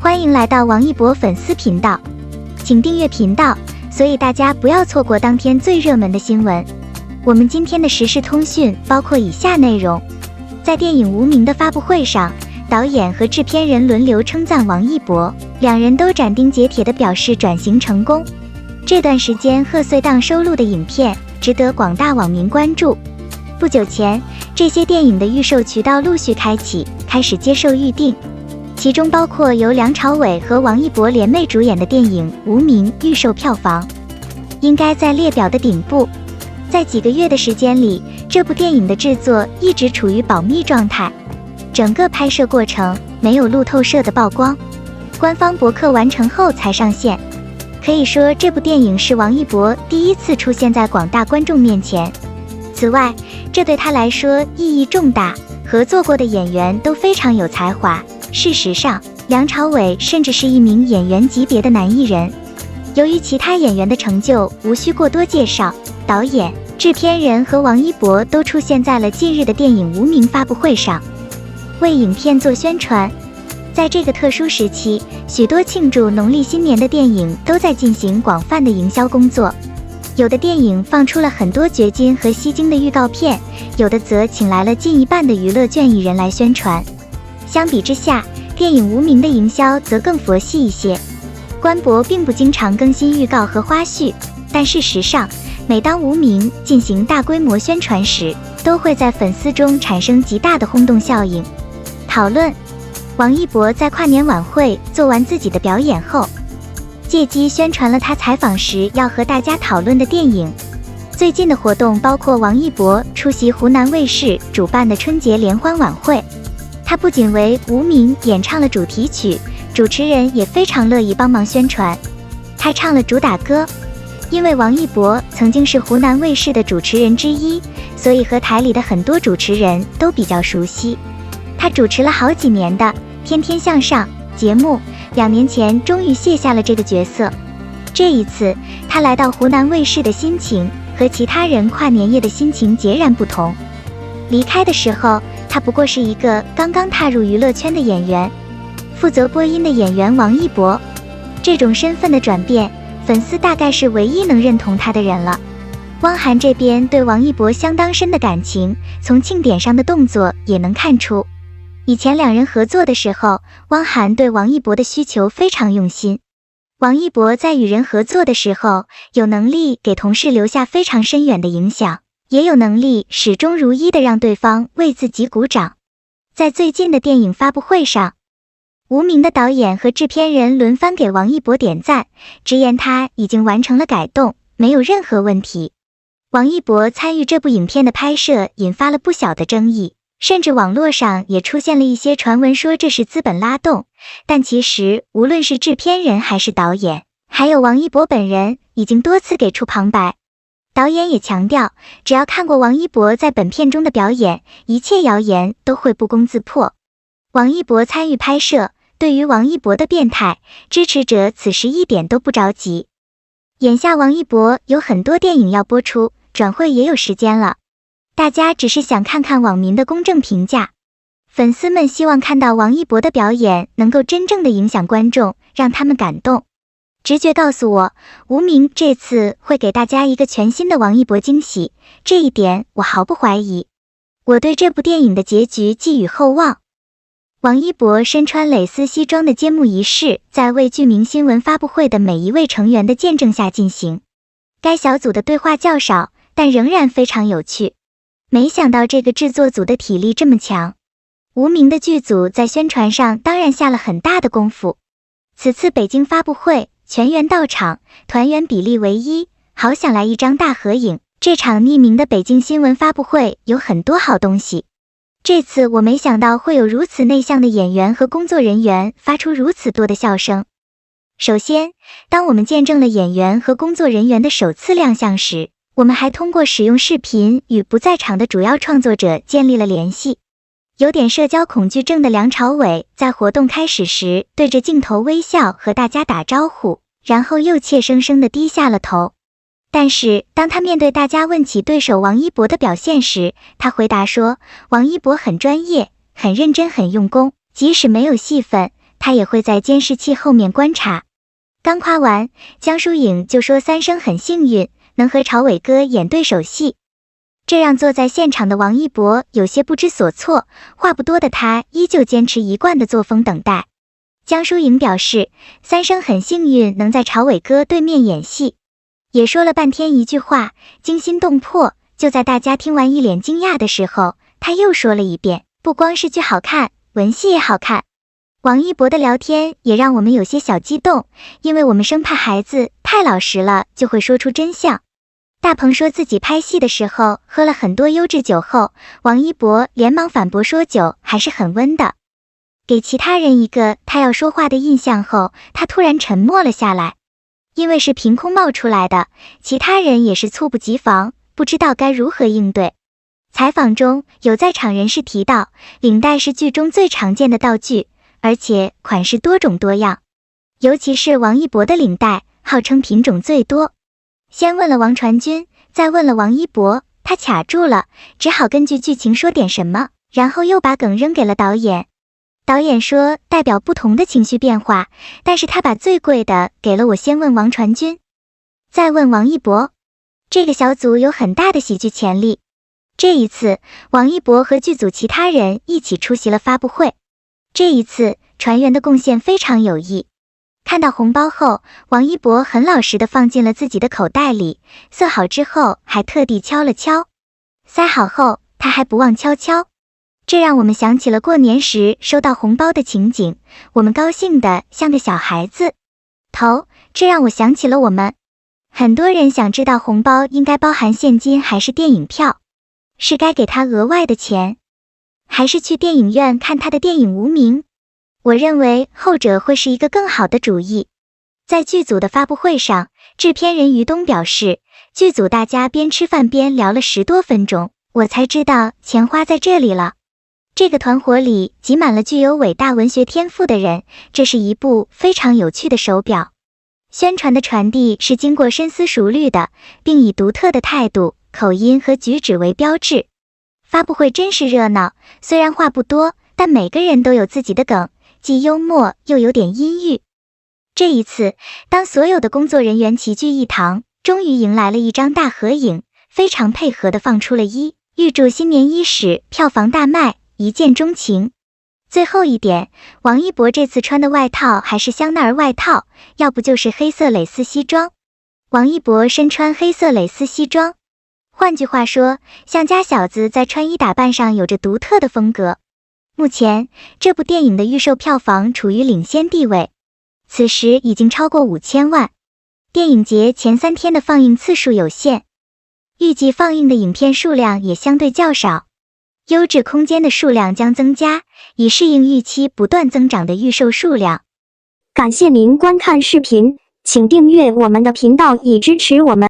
欢迎来到王一博粉丝频道，请订阅频道，所以大家不要错过当天最热门的新闻。我们今天的时事通讯包括以下内容：在电影《无名》的发布会上，导演和制片人轮流称赞王一博，两人都斩钉截铁地表示转型成功。这段时间贺岁档收录的影片值得广大网民关注。不久前，这些电影的预售渠道陆续开启，开始接受预定，其中包括由梁朝伟和王一博联袂主演的电影《无名》，预售票房应该在列表的顶部。在几个月的时间里，这部电影的制作一直处于保密状态，整个拍摄过程没有路透社的曝光，官方博客完成后才上线。可以说，这部电影是王一博第一次出现在广大观众面前。此外，这对他来说意义重大，合作过的演员都非常有才华。事实上，梁朝伟甚至是一名演员级别的男艺人。由于其他演员的成就无需过多介绍，导演、制片人和王一博都出现在了近日的电影《无名》发布会上，为影片做宣传。在这个特殊时期，许多庆祝农历新年的电影都在进行广泛的营销工作。有的电影放出了很多掘金和吸睛的预告片，有的则请来了近一半的娱乐圈艺人来宣传。相比之下，电影《无名》的营销则更佛系一些。官博并不经常更新预告和花絮，但事实上，每当《无名》进行大规模宣传时，都会在粉丝中产生极大的轰动效应。讨论：王一博在跨年晚会做完自己的表演后，借机宣传了他采访时要和大家讨论的电影。最近的活动包括王一博出席湖南卫视主办的春节联欢晚会，他不仅为《无名》演唱了主题曲，主持人也非常乐意帮忙宣传。他唱了主打歌，因为王一博曾经是湖南卫视的主持人之一，所以和台里的很多主持人都比较熟悉。他主持了好几年的《天天向上》节目，2年前终于卸下了这个角色。这一次，他来到湖南卫视的心情和其他人跨年夜的心情截然不同。离开的时候，他不过是一个刚刚踏入娱乐圈的演员，负责播音的演员王一博。这种身份的转变，粉丝大概是唯一能认同他的人了。汪涵这边对王一博相当深的感情，从庆典上的动作也能看出。以前两人合作的时候，汪涵对王一博的需求非常用心。王一博在与人合作的时候，有能力给同事留下非常深远的影响，也有能力始终如一的让对方为自己鼓掌。在最近的电影发布会上，无名的导演和制片人轮番给王一博点赞，直言他已经完成了改动，没有任何问题。王一博参与这部影片的拍摄引发了不小的争议，甚至网络上也出现了一些传闻说这是资本拉动，但其实无论是制片人还是导演，还有王一博本人，已经多次给出旁白。导演也强调，只要看过王一博在本片中的表演，一切谣言都会不攻自破。王一博参与拍摄，对于王一博的变态，支持者此时一点都不着急。眼下王一博有很多电影要播出，转会也有时间了，大家只是想看看网民的公正评价。粉丝们希望看到王一博的表演能够真正的影响观众，让他们感动。直觉告诉我，无名这次会给大家一个全新的王一博惊喜，这一点我毫不怀疑。我对这部电影的结局寄予厚望。王一博身穿蕾丝西装的揭幕仪式，在为剧名新闻发布会的每一位成员的见证下进行。该小组的对话较少，但仍然非常有趣。没想到这个制作组的体力这么强。无名的剧组在宣传上当然下了很大的功夫。此次北京发布会，全员到场，团员比例为1，好想来一张大合影。这场匿名的北京新闻发布会有很多好东西。这次我没想到会有如此内向的演员和工作人员发出如此多的笑声。首先，当我们见证了演员和工作人员的首次亮相时，我们还通过使用视频与不在场的主要创作者建立了联系。有点社交恐惧症的梁朝伟在活动开始时对着镜头微笑和大家打招呼，然后又怯生生地低下了头。但是当他面对大家问起对手王一博的表现时，他回答说，王一博很专业，很认真，很用功，即使没有戏份，他也会在监视器后面观察。刚夸完，江疏影就说三生很幸运，能和朝伟哥演对手戏。这让坐在现场的王一博有些不知所措，话不多的他依旧坚持一贯的作风等待。江疏影表示，三生很幸运能在朝伟哥对面演戏，也说了半天一句话，惊心动魄。就在大家听完一脸惊讶的时候，他又说了一遍，不光是剧好看，文戏也好看。王一博的聊天也让我们有些小激动，因为我们生怕孩子太老实了就会说出真相。大鹏说自己拍戏的时候喝了很多优质酒后，王一博连忙反驳说酒还是很温的。给其他人一个他要说话的印象后，他突然沉默了下来。因为是凭空冒出来的，其他人也是猝不及防，不知道该如何应对。采访中有在场人士提到，领带是剧中最常见的道具，而且款式多种多样，尤其是王一博的领带，号称品种最多。先问了王传君，再问了王一博，他卡住了，只好根据剧情说点什么，然后又把梗扔给了导演。导演说代表不同的情绪变化，但是他把最贵的给了我，先问王传君，再问王一博。这个小组有很大的喜剧潜力。这一次，王一博和剧组其他人一起出席了发布会。这一次，船员的贡献非常有益。看到红包后，王一博很老实地放进了自己的口袋里，塞好之后还特地敲了敲。塞好后，他还不忘敲敲。这让我们想起了过年时收到红包的情景，我们高兴得像个小孩子。这让我想起了我们。很多人想知道红包应该包含现金还是电影票，是该给他额外的钱，还是去电影院看他的电影《无名》？我认为后者会是一个更好的主意。在剧组的发布会上，制片人于东表示，剧组大家边吃饭边聊了10多分钟，我才知道钱花在这里了。这个团伙里挤满了具有伟大文学天赋的人，这是一部非常有趣的手表。宣传的传递是经过深思熟虑的，并以独特的态度、口音和举止为标志。发布会真是热闹，虽然话不多，但每个人都有自己的梗，既幽默又有点阴郁。这一次，当所有的工作人员齐聚一堂，终于迎来了一张大合影，非常配合地放出了预祝新年伊始票房大卖，一见钟情。最后一点，王一博这次穿的外套还是香奈儿外套，要不就是黑色蕾丝西装。王一博身穿黑色蕾丝西装，换句话说，像家小子在穿衣打扮上有着独特的风格。目前，这部电影的预售票房处于领先地位，此时已经超过5000万。电影节前3天的放映次数有限，预计放映的影片数量也相对较少。优质空间的数量将增加，以适应预期不断增长的预售数量。感谢您观看视频，请订阅我们的频道以支持我们。